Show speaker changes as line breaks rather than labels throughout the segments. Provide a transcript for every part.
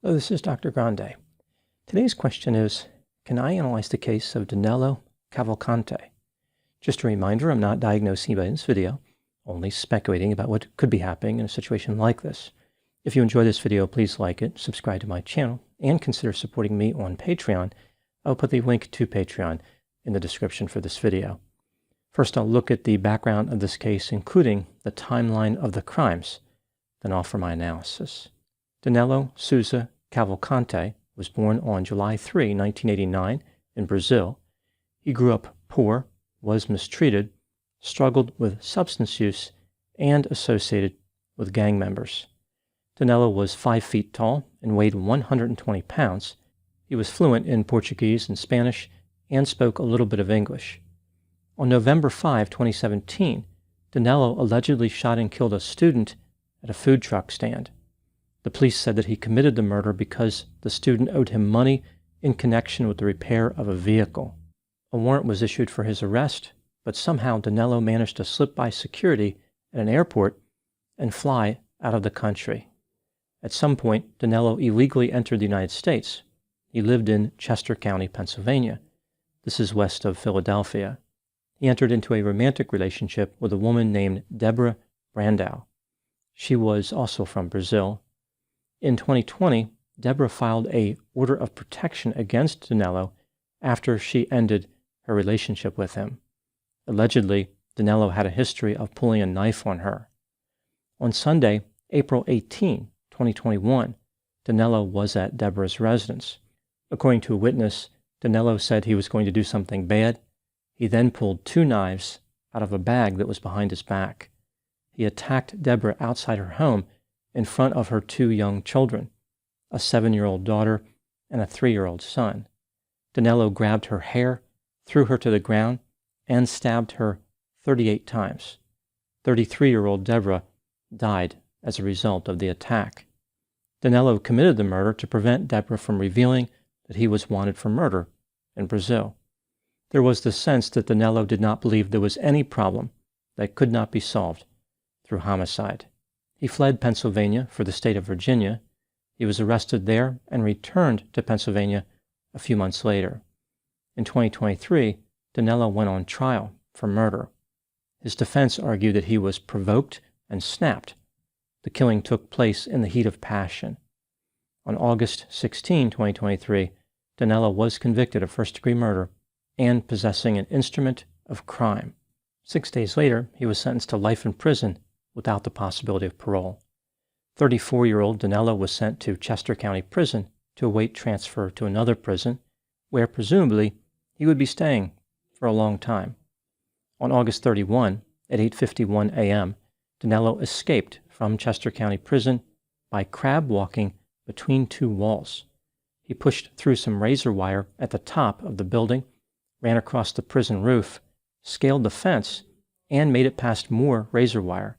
Hello, this is Dr. Grande. Today's question is, can I analyze the case of Danelo Cavalcante? Just a reminder, I'm not diagnosing anybody in this video, only speculating about what could be happening in a situation like this. If you enjoy this video, please like it, subscribe to my channel, and consider supporting me on Patreon. I'll put the link to Patreon in the description for this video. First, I'll look at the background of this case, including the timeline of the crimes, then offer my analysis. Danelo Souza Cavalcante was born on July 3, 1989, in Brazil. He grew up poor, was mistreated, struggled with substance use, and associated with gang members. Danelo was 5 feet tall and weighed 120 pounds. He was fluent in Portuguese and Spanish and spoke a little bit of English. On November 5, 2017, Danelo allegedly shot and killed a student at a food truck stand. The police said that he committed the murder because the student owed him money in connection with the repair of a vehicle. A warrant was issued for his arrest, but somehow Danelo managed to slip by security at an airport and fly out of the country. At some point, Danelo illegally entered the United States. He lived in Chester County, Pennsylvania. This is west of Philadelphia. He entered into a romantic relationship with a woman named Deborah Brandau. She was also from Brazil. In 2020, Deborah filed an order of protection against Danelo after she ended her relationship with him. Allegedly, Danelo had a history of pulling a knife on her. On Sunday, April 18, 2021, Danelo was at Deborah's residence. According to a witness, Danelo said he was going to do something bad. He then pulled 2 knives out of a bag that was behind his back. He attacked Deborah outside her home in front of her 2 young children, a 7-year-old daughter and a 3-year-old son. Danelo grabbed her hair, threw her to the ground, and stabbed her 38 times. 33-year-old Deborah died as a result of the attack. Danelo committed the murder to prevent Deborah from revealing that he was wanted for murder in Brazil. There was the sense that Danelo did not believe there was any problem that could not be solved through homicide. He fled Pennsylvania for the state of Virginia. He was arrested there and returned to Pennsylvania a few months later. In 2023, Danelo went on trial for murder. His defense argued that he was provoked and snapped. The killing took place in the heat of passion. On August 16, 2023, Danelo was convicted of first-degree murder and possessing an instrument of crime. 6 days later, he was sentenced to life in prison without the possibility of parole. 34-year-old Danelo was sent to Chester County Prison to await transfer to another prison, where presumably he would be staying for a long time. On August 31, at 8:51 a.m., Danelo escaped from Chester County Prison by crab walking between 2 walls. He pushed through some razor wire at the top of the building, ran across the prison roof, scaled the fence, and made it past more razor wire.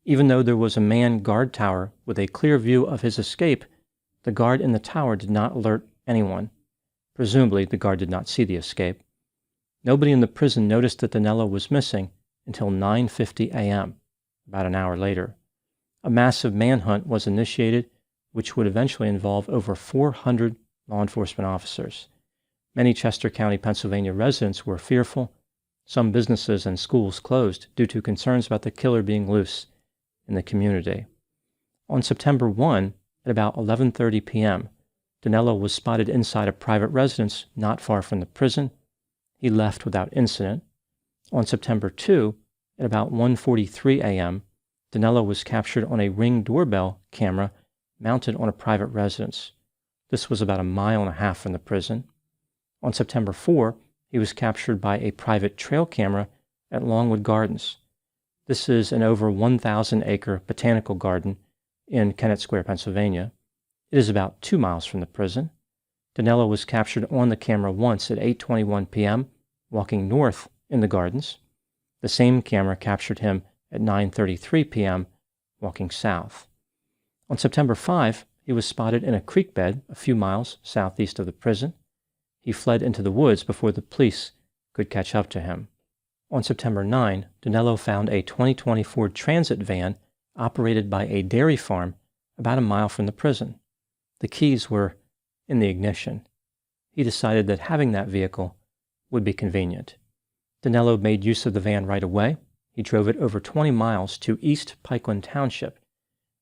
Even though there was a manned guard tower with a clear view of his escape, the guard in the tower did not alert anyone. Presumably, the guard did not see the escape. Nobody in the prison noticed that Danelo was missing until 9:50 a.m., about an hour later. A massive manhunt was initiated, which would eventually involve over 400 law enforcement officers. Many Chester County, Pennsylvania residents were fearful. Some businesses and schools closed due to concerns about the killer being loose in the community. On September 1, at about 11:30 p.m., Danelo was spotted inside a private residence not far from the prison. He left without incident. On September 2, at about 1:43 a.m., Danelo was captured on a Ring doorbell camera mounted on a private residence. This was about 1.5 miles from the prison. On September 4, he was captured by a private trail camera at Longwood Gardens. This is an over 1,000-acre botanical garden in Kennett Square, Pennsylvania. It is about 2 miles from the prison. Danelo was captured on the camera once at 8:21 p.m., walking north in the gardens. The same camera captured him at 9:33 p.m., walking south. On September 5, he was spotted in a creek bed a few miles southeast of the prison. He fled into the woods before the police could catch up to him. On September 9, Danelo found a 2020 Ford Transit van operated by a dairy farm about a mile from the prison. The keys were in the ignition. He decided that having that vehicle would be convenient. Danelo made use of the van right away. He drove it over 20 miles to East Pikeland Township.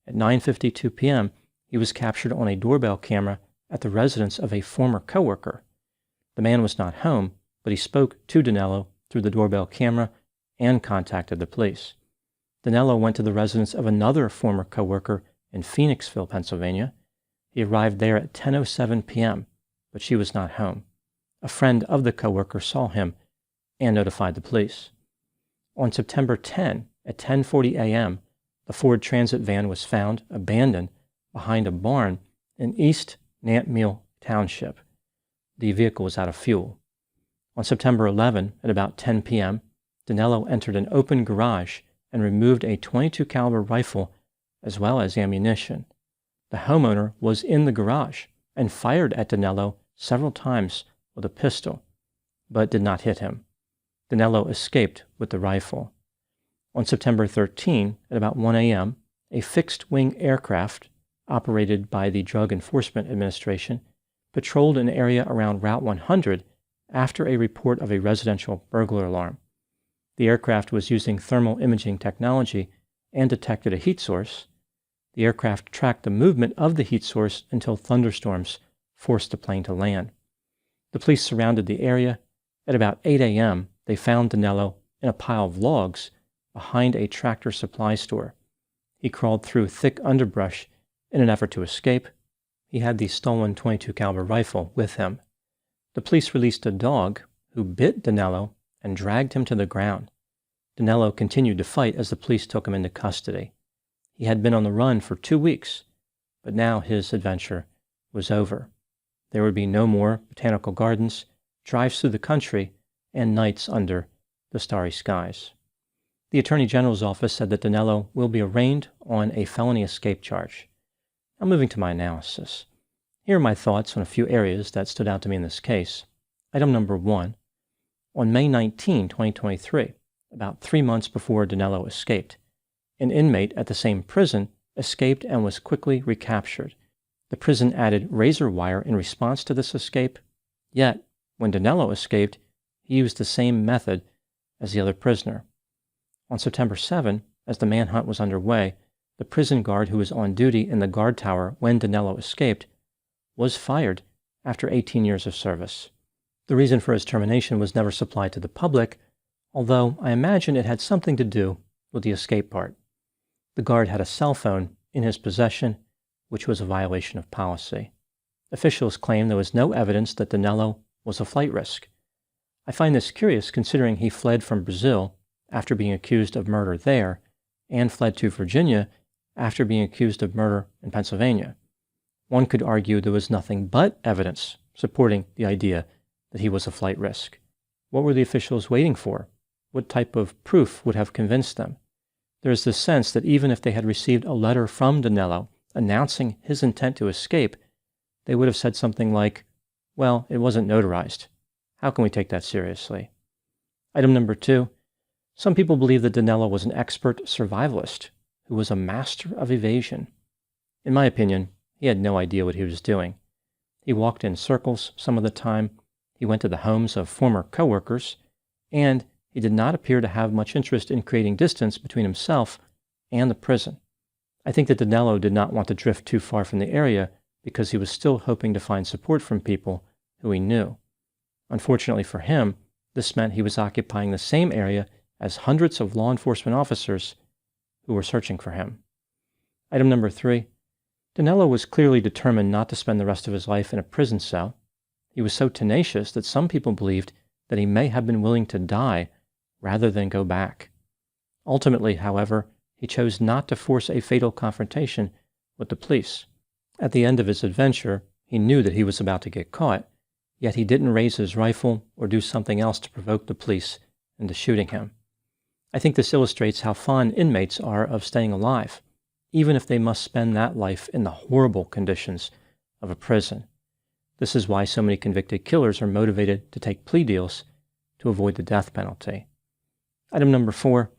At 9:52 p.m., he was captured on a doorbell camera at the residence of a former coworker. The man was not home, but he spoke to Danelo through the doorbell camera and contacted the police. Danelo went to the residence of another former coworker in Phoenixville, Pennsylvania. He arrived there at 10:07 p.m., but she was not home. A friend of the coworker saw him and notified the police. On September 10 at 10:40 a.m., the Ford Transit van was found abandoned behind a barn in East Nantmeal Township. The vehicle was out of fuel. On September 11 at about 10 p.m., Danelo entered an open garage and removed a .22 caliber rifle as well as ammunition. The homeowner was in the garage and fired at Danelo several times with a pistol, but did not hit him. Danelo escaped with the rifle. On September 13, at about 1 a.m., a fixed-wing aircraft operated by the Drug Enforcement Administration patrolled an area around Route 100 after a report of a residential burglar alarm. The aircraft was using thermal imaging technology and detected a heat source. The aircraft tracked the movement of the heat source until thunderstorms forced the plane to land. The police surrounded the area. At about 8 a.m., they found Danelo in a pile of logs behind a tractor supply store. He crawled through thick underbrush in an effort to escape. He had the stolen .22 caliber rifle with him. The police released a dog who bit Danelo and dragged him to the ground. Danelo continued to fight as the police took him into custody. He had been on the run for 2 weeks, but now his adventure was over. There would be no more botanical gardens, drives through the country, and nights under the starry skies. The Attorney General's office said that Danelo will be arraigned on a felony escape charge. Now moving to my analysis. Here are my thoughts on a few areas that stood out to me in this case. Item number 1. On May 19, 2023, about 3 months before Danelo escaped, an inmate at the same prison escaped and was quickly recaptured. The prison added razor wire in response to this escape, yet when Danelo escaped, he used the same method as the other prisoner. On September 7, as the manhunt was underway, the prison guard who was on duty in the guard tower when Danelo escaped was fired after 18 years of service. The reason for his termination was never supplied to the public, although I imagine it had something to do with the escape part. The guard had a cell phone in his possession, which was a violation of policy. Officials claim there was no evidence that Danelo was a flight risk. I find this curious considering he fled from Brazil after being accused of murder there and fled to Virginia after being accused of murder in Pennsylvania. One could argue there was nothing but evidence supporting the idea that he was a flight risk. What were the officials waiting for? What type of proof would have convinced them? There is this sense that even if they had received a letter from Danelo announcing his intent to escape, they would have said something like, well, it wasn't notarized. How can we take that seriously? Item number 2. Some people believe that Danelo was an expert survivalist who was a master of evasion. In my opinion, he had no idea what he was doing. He walked in circles some of the time, he went to the homes of former coworkers, and he did not appear to have much interest in creating distance between himself and the prison. I think that Danelo did not want to drift too far from the area because he was still hoping to find support from people who he knew. Unfortunately for him, this meant he was occupying the same area as hundreds of law enforcement officers who were searching for him. Item number 3. Danelo was clearly determined not to spend the rest of his life in a prison cell. He was so tenacious that some people believed that he may have been willing to die rather than go back. Ultimately, however, he chose not to force a fatal confrontation with the police. At the end of his adventure, he knew that he was about to get caught, yet he didn't raise his rifle or do something else to provoke the police into shooting him. I think this illustrates how fond inmates are of staying alive, even if they must spend that life in the horrible conditions of a prison. This is why so many convicted killers are motivated to take plea deals to avoid the death penalty. Item number 4.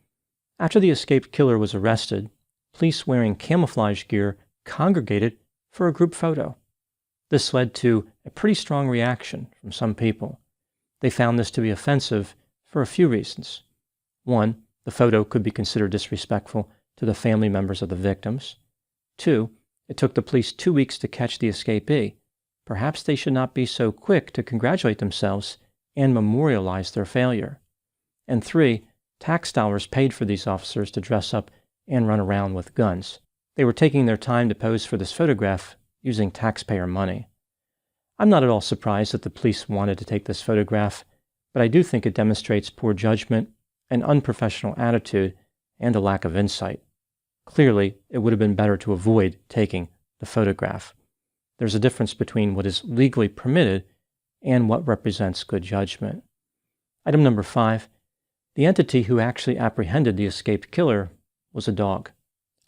After the escaped killer was arrested, police wearing camouflage gear congregated for a group photo. This led to a pretty strong reaction from some people. They found this to be offensive for a few reasons. One, the photo could be considered disrespectful to the family members of the victims. Two, it took the police 2 weeks to catch the escapee. Perhaps they should not be so quick to congratulate themselves and memorialize their failure. And three, tax dollars paid for these officers to dress up and run around with guns. They were taking their time to pose for this photograph using taxpayer money. I'm not at all surprised that the police wanted to take this photograph, but I do think it demonstrates poor judgment, an unprofessional attitude, and a lack of insight. Clearly, it would have been better to avoid taking the photograph. There's a difference between what is legally permitted and what represents good judgment. Item number 5. The entity who actually apprehended the escaped killer was a dog.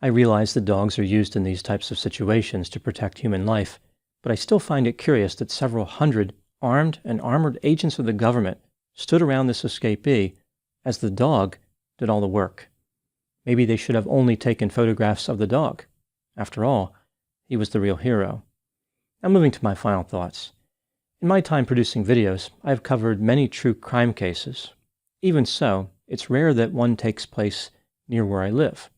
I realize that dogs are used in these types of situations to protect human life, but I still find it curious that several hundred armed and armored agents of the government stood around this escapee as the dog did all the work. Maybe they should have only taken photographs of the dog. After all, he was the real hero. Now moving to my final thoughts. In my time producing videos, I have covered many true crime cases. Even so, it's rare that one takes place near where I live.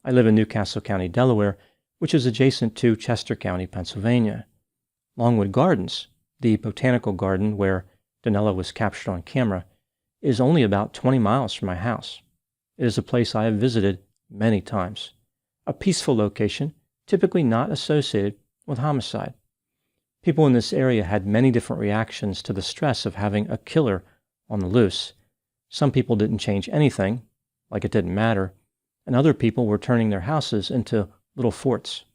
I live in Newcastle County, Delaware, which is adjacent to Chester County, Pennsylvania. Longwood Gardens, the botanical garden where Danelo was captured on camera, is only about 20 miles from my house. It is a place I have visited many times. A peaceful location, typically not associated with homicide. People in this area had many different reactions to the stress of having a killer on the loose. Some people didn't change anything, like it didn't matter, and other people were turning their houses into little forts.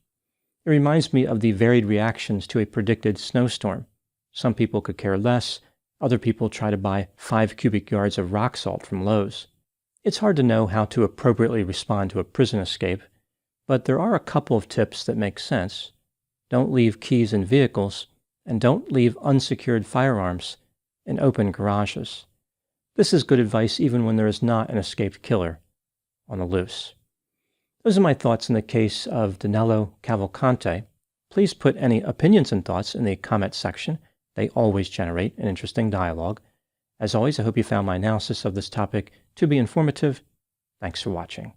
It reminds me of the varied reactions to a predicted snowstorm. Some people could care less, other people try to buy 5 cubic yards of rock salt from Lowe's. It's hard to know how to appropriately respond to a prison escape, but there are a couple of tips that make sense. Don't leave keys in vehicles, and don't leave unsecured firearms in open garages. This is good advice even when there is not an escaped killer on the loose. Those are my thoughts in the case of Danelo Cavalcante. Please put any opinions and thoughts in the comment section. They always generate an interesting dialogue. As always, I hope you found my analysis of this topic to be informative. Thanks for watching.